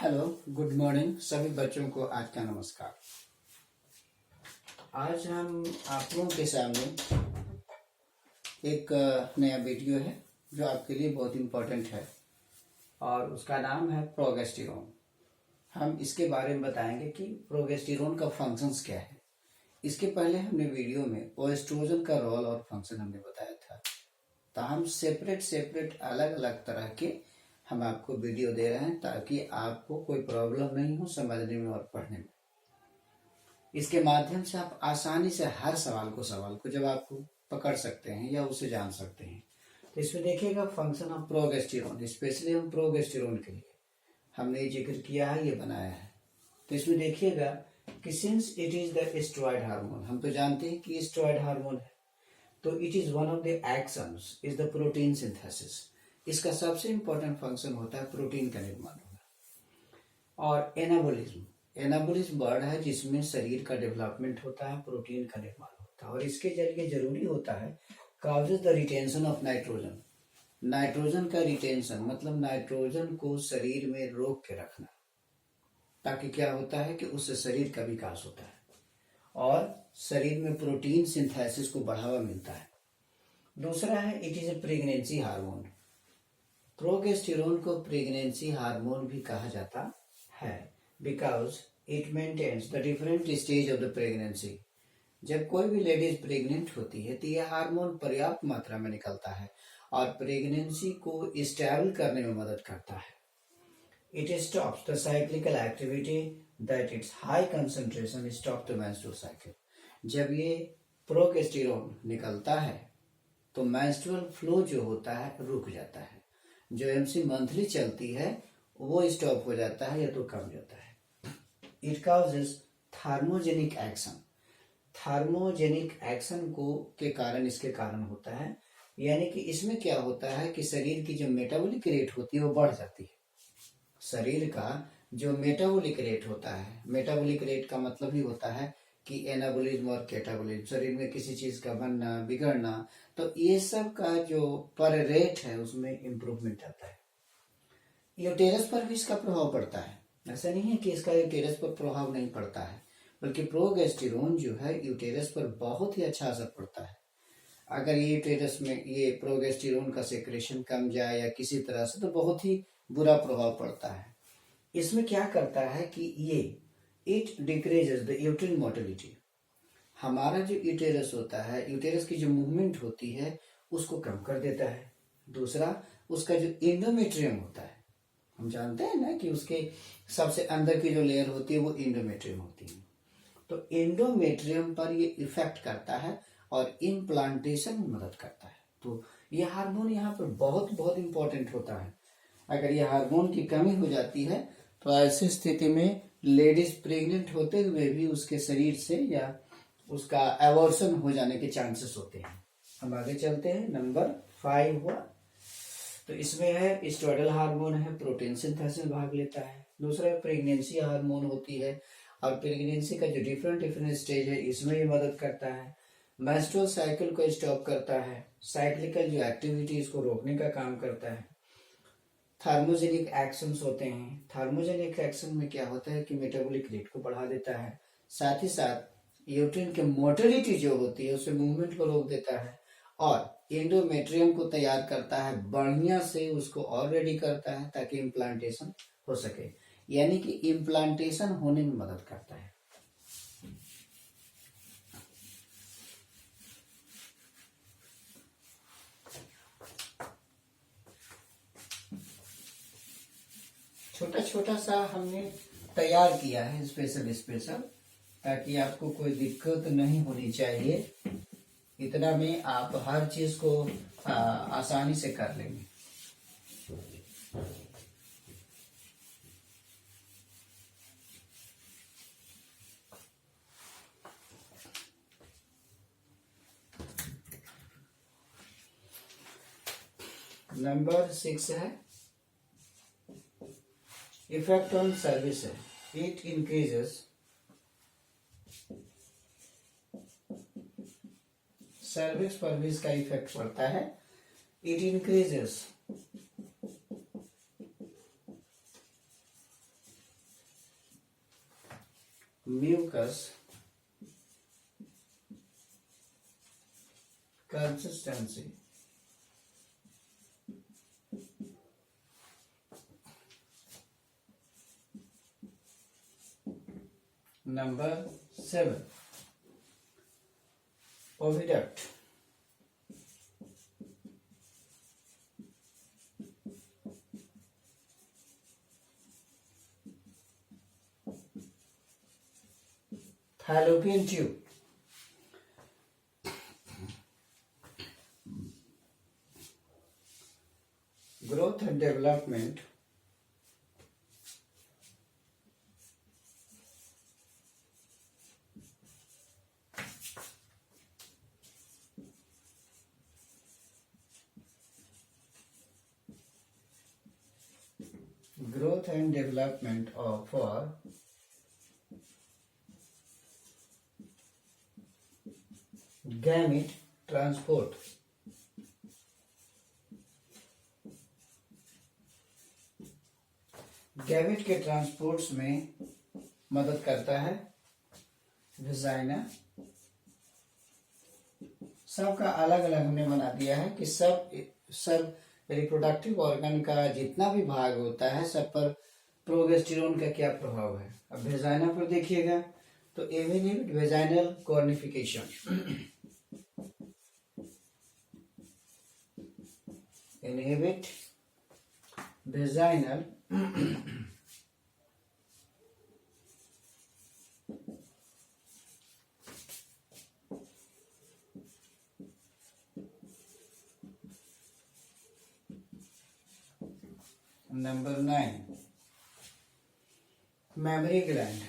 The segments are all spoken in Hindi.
हेलो, गुड मॉर्निंग सभी बच्चों को आज का नमस्कार। आज हम आप लोगों के सामने एक नया वीडियो है जो आपके लिए बहुत इम्पोर्टेंट है और उसका नाम है प्रोगेस्टेरोन। हम इसके बारे में बताएंगे कि प्रोगेस्टेरोन का फंक्शंस क्या है। इसके पहले हमने वीडियो में एस्ट्रोजन का रोल और फंक्शन हमने बताया था, तो हम सेपरेट अलग अलग तरह के हम आपको वीडियो दे रहे हैं ताकि आपको कोई प्रॉब्लम नहीं हो समझने में और पढ़ने में। इसके माध्यम से आप आसानी से हर सवाल को जवाब को पकड़ सकते हैं या उसे जान सकते हैं। तो इसमें देखिएगा फंक्शन ऑफ प्रोगेस्टेरोन, स्पेशली हम प्रोगेस्टेरोन के लिए हमने जिक्र किया है, ये बनाया है। तो इसमें देखिएगा कि since it is the steroid hormone, हम तो जानते हैं कि स्टेरॉयड हार्मोन है, तो it is one of the actions is the protein synthesis. इसका सबसे इंपॉर्टेंट फंक्शन होता है प्रोटीन का निर्माण होना। और एनाबोलिज्म वर्ड है जिसमें शरीर का डेवलपमेंट होता है, प्रोटीन का निर्माण होता है और इसके जरिए जरूरी होता है causes the retention of nitrogen. Nitrogen का रिटेंशन मतलब नाइट्रोजन को शरीर में रोक के रखना, ताकि क्या होता है कि उससे शरीर का विकास होता है और शरीर में प्रोटीन सिंथेसिस को बढ़ावा मिलता है। दूसरा है it is a pregnancy hormone. Progesterone को प्रेगनेंसी हार्मोन भी कहा जाता है because it maintains the different stage of the pregnancy. जब कोई भी लेडीज प्रेग्नेंट होती है तो यह हार्मोन पर्याप्त मात्रा में निकलता है और प्रेगनेंसी को स्टेबल करने में मदद करता है। It stops the cyclical activity that it's high concentration stop the menstrual cycle. जब ये प्रोगेस्टेरोन निकलता है तो मेंस्ट्रुअल फ्लो जो होता है रुक जाता है, जो एमसी मंथली चलती है वो स्टॉप हो जाता है या तो कम जाता है। It causes thermogenic action. Thermogenic action को के कारण इसके कारण होता है, यानी कि इसमें क्या होता है कि शरीर की जो मेटाबॉलिक रेट होती है वो बढ़ जाती है। शरीर का जो मेटाबॉलिक रेट होता है, मेटाबॉलिक रेट का मतलब ही होता है कि एनाबोलिज्म और कैटाबोलिज्म, शरीर में किसी चीज का बनना बिगड़ना, तो ये सब का जो पर रेट है उसमें इम्प्रूवमेंट आता है। यूटेरस पर भी इसका प्रभाव पड़ता है, ऐसा नहीं है कि इसका यूटेरस पर प्रभाव नहीं पड़ता है, बल्कि प्रोगेस्टेरोन जो है यूटेरस पर बहुत ही अच्छा असर पड़ता है। अगर ये यूटेरस में ये प्रोगेस्टेरोन का सेक्रेशन कम जाए या किसी तरह से, तो बहुत ही बुरा प्रभाव पड़ता है। इसमें क्या करता है कि ये it decreases the uterine motility. हमारा जो यूटेरस होता है, यूटेरस की जो मूवमेंट होती है उसको कम कर देता है। दूसरा, उसका जो एंडोमेट्रियम होता है, हम जानते हैं ना कि उसके सबसे अंदर की जो लेयर होती है वो एंडोमेट्रियम होती है, तो एंडोमेट्रियम पर ये इफेक्ट करता है और इम्प्लांटेशन में मदद करता है। तो ये हार्मोन यहाँ पर बहुत बहुत इंपॉर्टेंट होता है। अगर ये हार्मोन की कमी हो जाती है तो ऐसी स्थिति में लेडीज प्रेग्नेंट होते हुए भी उसके शरीर से या उसका एबॉर्शन हो जाने के चांसेस होते हैं। हम आगे चलते हैं, नंबर 5 हुआ, तो इसमें है स्टेरॉयडल हार्मोन है, प्रोटीन सिंथेसिस भाग लेता है। दूसरा प्रेगनेंसी हार्मोन होती है और प्रेगनेंसी का जो डिफरेंट स्टेज है इसमें ये मदद करता है। मेंस्ट्रुअल साइकिल को स्टॉप करता है, साइक्लिकल जो एक्टिविटी इसको रोकने का काम करता है। थार्मोजेनिक एक्शंस होते हैं, थार्मोजेनिक एक्शन में क्या होता है कि मेटाबॉलिक रेट को बढ़ा देता है, साथ ही साथ यूट्रिन के मोटिलिटी जो होती है उससे मूवमेंट को रोक देता है और एंडोमेट्रियम को तैयार करता है, बढ़िया से उसको और रेडी करता है ताकि इम्प्लांटेशन हो सके, यानी कि इम्प्लांटेशन होने में मदद करता है। छोटा छोटा सा हमने तैयार किया है स्पेशल, ताकि आपको कोई दिक्कत नहीं होनी चाहिए। इतना में आप हर चीज को आसानी से कर लेंगे। नंबर 6 है इफेक्ट ऑन सर्विस है। इट इंक्रीजेस सर्विक्स पर भी इसका इफेक्ट पड़ता है। It increases mucus consistency. Number 7, oviduct. fallopian tube। growth and development of for gamete transport। Gamete के ट्रांसपोर्ट्स में मदद करता है वेजाइना। सबका अलग अलग हमने बना दिया है कि सब रिप्रोडक्टिव ऑर्गन का जितना भी भाग होता है सब पर प्रोगेस्टेरोन का क्या प्रभाव है। अब वेजाइना पर देखिएगा तो inhibit vaginal cornification, inhibit vaginal number 9, mammary gland.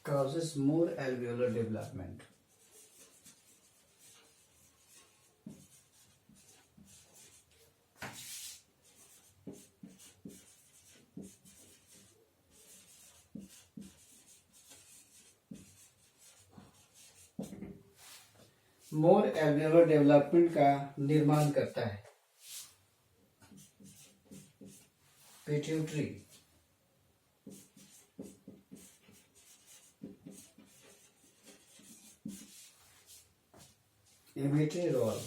causes more alveolar development। More alveolar development का निर्माण करता है pituitary. Inhibitory role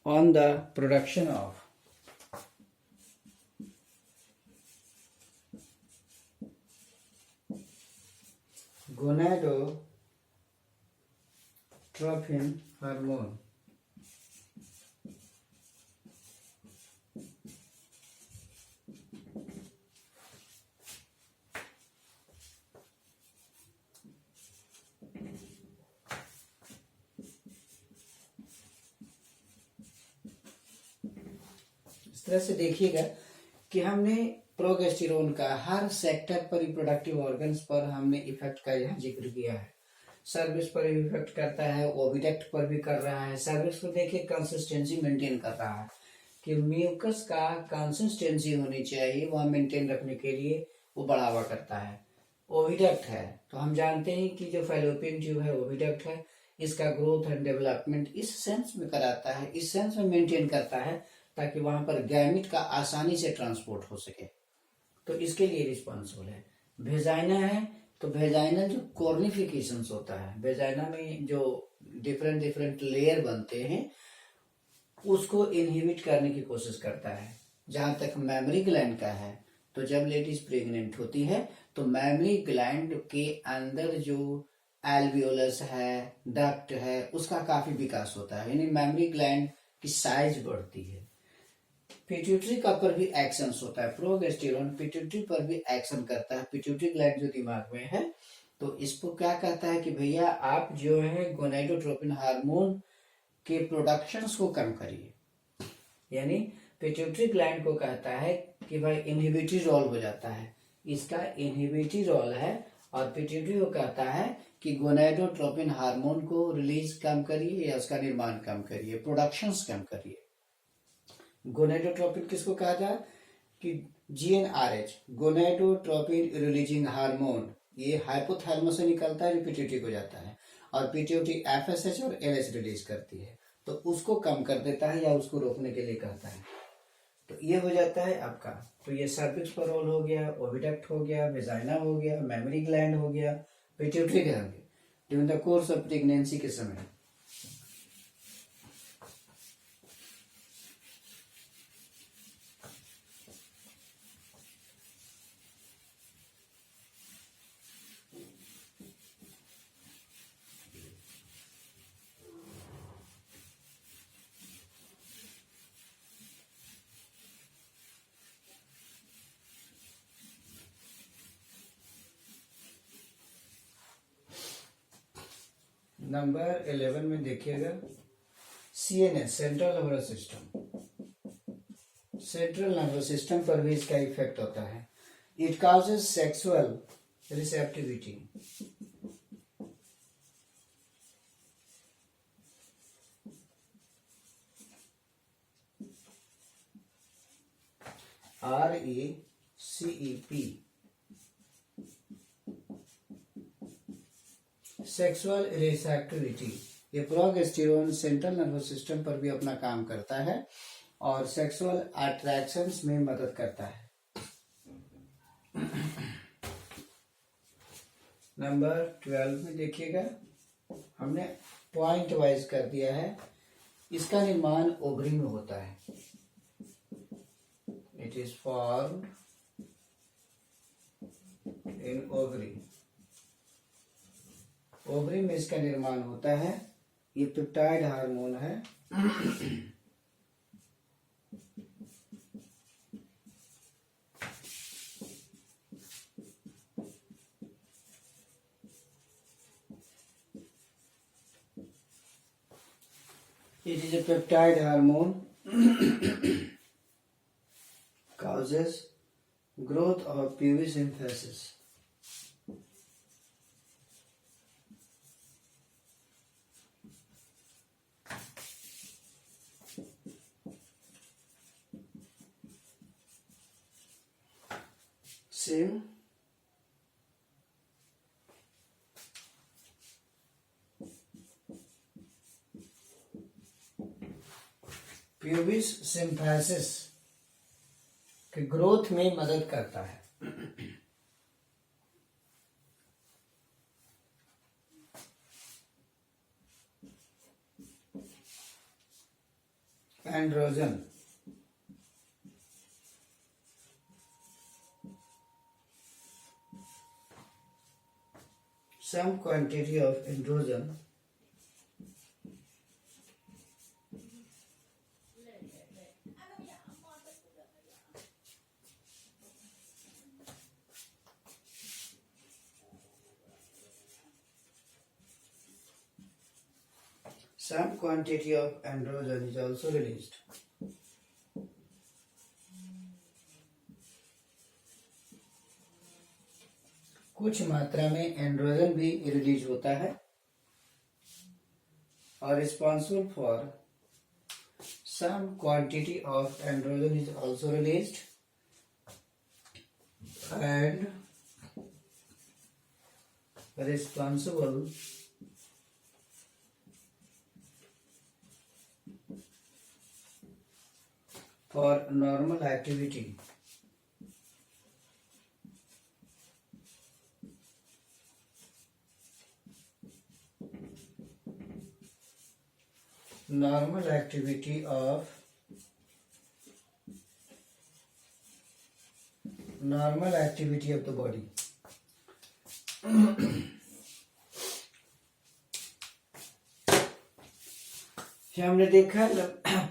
on the production of gonadotropin hormone। इस तरह से देखिएगा कि हमने प्रोगेस्टेरोन का हर सेक्टर पर रिप्रोडक्टिव ऑर्गन्स पर हमने इफेक्ट का यहाँ जिक्र किया है। सर्विस पर भी इफेक्ट करता है, ओविडक्ट पर भी कर रहा है। सर्विस को देखिए कंसिस्टेंसी मेंटेन कर रहा है कि म्यूकस का कंसिस्टेंसी होनी चाहिए, वह मेंटेन रखने के लिए वो बढ़ावा करता है। ओविडक्ट है तो हम जानते हैं कि जो फैलोपियन ट्यूब है ओविडक्ट है, इसका ग्रोथ एंड डेवलपमेंट इस सेंस में कराता है, इस सेंस में मेंटेन करता है ताकि वहां पर गैमिट का आसानी से ट्रांसपोर्ट हो सके, तो इसके लिए रिस्पॉन्सिबल है। वेजाइना है तो वेजाइनल जो कॉर्निफिकेशंस होता है, वेजाइना में जो डिफरेंट लेयर बनते हैं उसको इनहिबिट करने की कोशिश करता है। जहां तक मेमरी ग्लैंड का है तो जब लेडीज प्रेग्नेंट होती है तो मेमरी ग्लैंड के अंदर जो एल्वियोलस है, डक्ट है, उसका काफी विकास होता है, यानी मेमरी ग्लैंड की साइज बढ़ती है। पिट्यूटरी का पर भी एक्शन होता है, प्रोगेस्टेरोन पिट्यूटरी पर भी एक्शन करता है। पिट्यूटरी ग्लैंड जो दिमाग में है तो इसको क्या कहता है कि भैया आप जो है गोनाडोट्रोपिन हार्मोन के प्रोडक्शंस को कम करिए, यानी पिट्यूटरी ग्लैंड को कहता है कि भाई इनहिबिटरी रोल हो जाता है, इसका इनहिबिटरी रोल है और पिट्यूटरी को कहता है कि गोनाडोट्रोपिन हार्मोन को रिलीज कम करिए या उसका निर्माण कम करिए, प्रोडक्शंस कम करिए। गोनाडोट्रोपिन किसको कहा जाए कि GnRH, गोनाडोट्रोपिन रिलीजिंग हार्मोन, ये हाइपोथैलेमस से निकलता है जो पिट्यूटरी को जाता है, और पिट्यूटरी FSH और LH रिलीज करती है, तो उसको कम कर देता है या उसको रोकने के लिए कहता है। तो ये हो जाता है आपका, तो ये सर्विक्स पेरोल हो गया, ओविडक्ट हो गया, वेजाइना हो गया, मेमोरी ग्लैंड हो गया, pituitary gland during the course of pregnancy के समय। नंबर 11 में देखिएगा, CNS, central nervous system. Central nervous system पर भी इसका इफेक्ट होता है। It causes sexual receptivity, RECEP, sexual receptivity. ये प्रोगेस्टेरोन सेंट्रल नर्वस सिस्टम पर भी अपना काम करता है और सेक्सुअल अट्रैक्शंस में मदद करता है। नंबर 12 में देखिएगा, हमने पॉइंट वाइज कर दिया है। इसका निर्माण ओवरी में होता है। It is formed in ovary. Ovary में इसका निर्माण होता है। ये पेप्टाइड हार्मोन है। It is a peptide hormone causes growth of pubis symphysis. Same pubis symphysis के ग्रोथ में मदद करता है। Androgen, some quantity of androgen is also released. कुछ मात्रा में एंड्रोजन भी रिलीज होता है और responsible for some quantity of androgen is also released and responsible for normal activity normal activity of the body. हमने देखा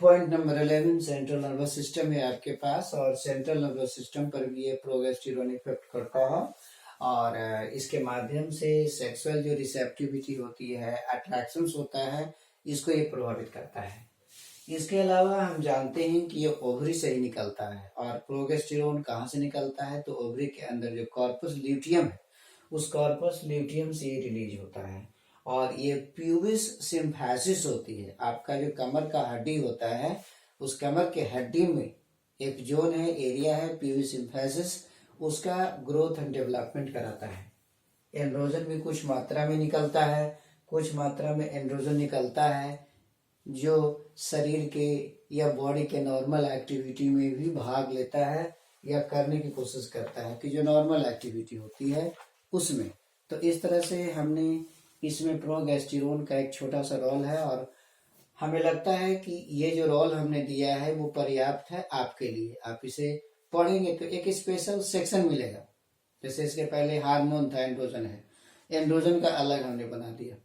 point number 11 central nervous system है आपके पास, और सेंट्रल नर्वस सिस्टम पर भी ये प्रोगेस्टेरोन इफेक्ट करता है और इसके माध्यम से सेक्सुअल जो रिसेप्टिविटी होती है, अट्रैक्शंस होता है, इसको ये प्रभावित करता है। इसके अलावा हम जानते हैं कि ये ओवरी से ही निकलता है, और प्रोगेस्टेरोन कहाँ से निकलता है तो ओवरी के अंदर जो कॉर्पस ल्यूटियम है उस कॉर्पस ल्यूटियम से ये रिलीज होता है। और ये प्यूबिस सिम्फैसिस होती है। आपका जो कमर का हड्डी होता है, उस कमर के हड्डी में एक जोन है, एरिया है प्यूबिस सिम्फैसिस, उसका ग्रोथ एंड डेवलपमेंट कराता है। एंड्रोजन भी कुछ मात्रा में निकलता है, कुछ मात्रा में एंड्रोजन निकलता है जो शरीर के या बॉडी के नॉर्मल एक्टिविटी में भी भाग लेता है या करने की कोशिश करता है कि जो नॉर्मल एक्टिविटी होती है उसमें। तो इस तरह से हमने इसमें प्रोगेस्टेरोन का एक छोटा सा रोल है, और हमें लगता है कि ये जो रोल हमने दिया है वो पर्याप्त है आपके लिए। आप इसे पढ़ेंगे तो एक स्पेशल सेक्शन मिलेगा। जैसे इसके पहले हार्मोन था, एंड्रोजन है, एंड्रोजन का अलग हमने बना दिया,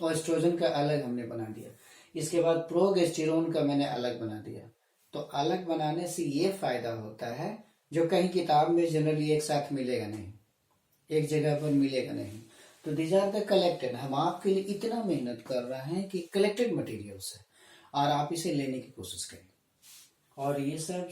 और एस्ट्रोजन का अलग हमने बना दिया। इसके बाद प्रोगेस्टेरोन का मैंने अलग बना दिया। तो अलग बनाने से ये फायदा होता है जो कहीं किताब में जनरली एक साथ मिलेगा नहीं, एक जगह पर मिलेगा नहीं। तो दीज आर द कलेक्टेड, हम आपके लिए इतना मेहनत कर रहे हैं कि कलेक्टेड मटेरियल्स है और आप इसे लेने की कोशिश करें। और ये सब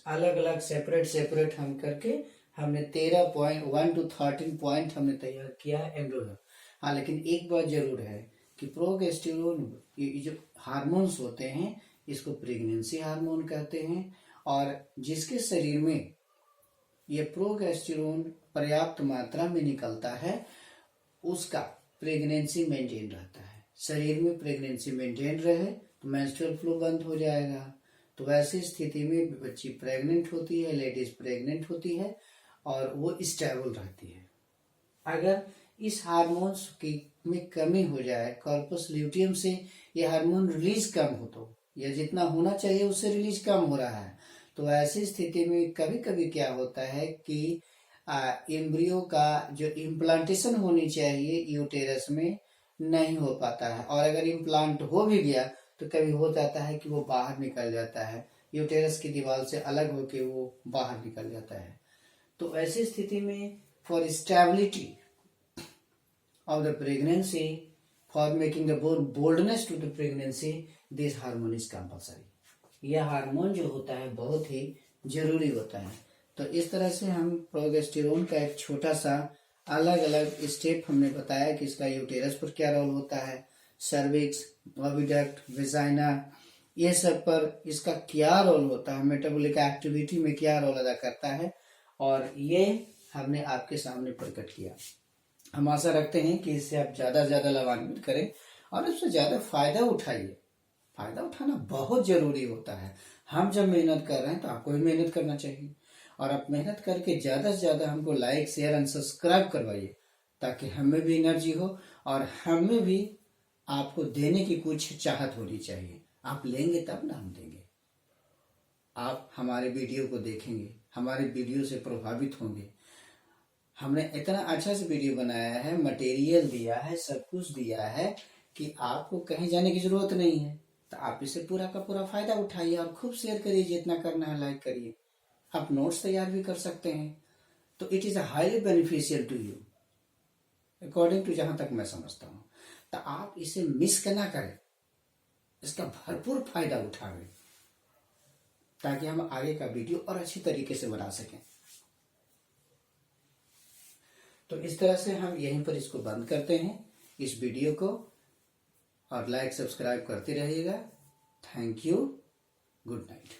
अलग अलग सेपरेट हम करके हमने 13.1 to 13 पॉइंट हमने तैयार किया है एंड्रोजन। हाँ, लेकिन एक बात जरूर है कि प्रोगेस्टेरोन, ये जो हार्मोन्स होते हैं इसको प्रेगनेंसी हार्मोन कहते हैं, और जिसके शरीर में ये प्रोगेस्टेरोन पर्याप्त मात्रा में निकलता है उसका प्रेगनेंसी मेंटेन रहता है। शरीर में प्रेगनेंसी मेंटेन रहे तो मेंस्ट्रुअल फ्लो बंद हो जाएगा। तो वैसी स्थिति में बच्ची प्रेग्नेंट होती है, लेडीज प्रेग्नेंट होती है और वो स्टेबल रहती है। अगर इस हार्मोन्स की में कमी हो जाए, कॉर्पस ल्यूटियम से ये हार्मोन रिलीज कम हो, तो या जितना होना चाहिए उससे रिलीज कम हो रहा है, तो ऐसी स्थिति में कभी कभी क्या होता है कि एम्ब्रियो का जो इम्प्लांटेशन होनी चाहिए यूटेरस में नहीं हो पाता है, और अगर इम्प्लांट हो भी गया तो कभी हो जाता है कि वो बाहर निकल जाता है, यूटेरस की दीवार से अलग होके वो बाहर निकल जाता है। तो ऐसी स्थिति में for stability of the pregnancy, for making the boldness to the pregnancy, this hormone is compulsory. यह हार्मोन जो होता है बहुत ही जरूरी होता है। तो इस तरह से हम प्रोगेस्टेरोन का एक छोटा सा अलग अलग स्टेप हमने बताया कि इसका यूटेरस पर क्या रोल होता है, सर्विक्स, ओविडक्ट, वेजाइना, ये सब पर इसका क्या रोल होता है, मेटाबॉलिक एक्टिविटी में क्या रोल अदा करता है, और ये हमने आपके सामने प्रकट किया। हम आशा रखते हैं कि इससे आप ज़्यादा से ज़्यादा लाभान्वित करें और इससे ज़्यादा फायदा उठाइए। फायदा उठाना बहुत जरूरी होता है। हम जब मेहनत कर रहे हैं तो आपको भी मेहनत करना चाहिए, और आप मेहनत करके ज़्यादा से ज़्यादा हमको लाइक, शेयर एंड सब्सक्राइब करवाइए, ताकि हमें भी एनर्जी हो और हमें भी आपको देने की कुछ चाहत होनी चाहिए। आप लेंगे तब ना हम देंगे। आप हमारे वीडियो को देखेंगे, हमारे वीडियो से प्रभावित होंगे। हमने इतना अच्छा से वीडियो बनाया है, मटेरियल दिया है, सब कुछ दिया है कि आपको कहीं जाने की जरूरत नहीं है। तो आप इसे पूरा का पूरा फायदा उठाइए और खूब शेयर करिए, जितना करना है लाइक करिए। आप नोट्स तैयार भी कर सकते हैं। तो it is highly beneficial to you according to जहां तक मैं समझता हूं। तो आप इसे मिस ना करें, इसका भरपूर फायदा उठाएं, ताकि हम आगे का वीडियो और अच्छी तरीके से बना सकें। तो इस तरह से हम यहीं पर इसको बंद करते हैं, इस वीडियो को, और लाइक सब्सक्राइब करते रहिएगा। Thank you, good night.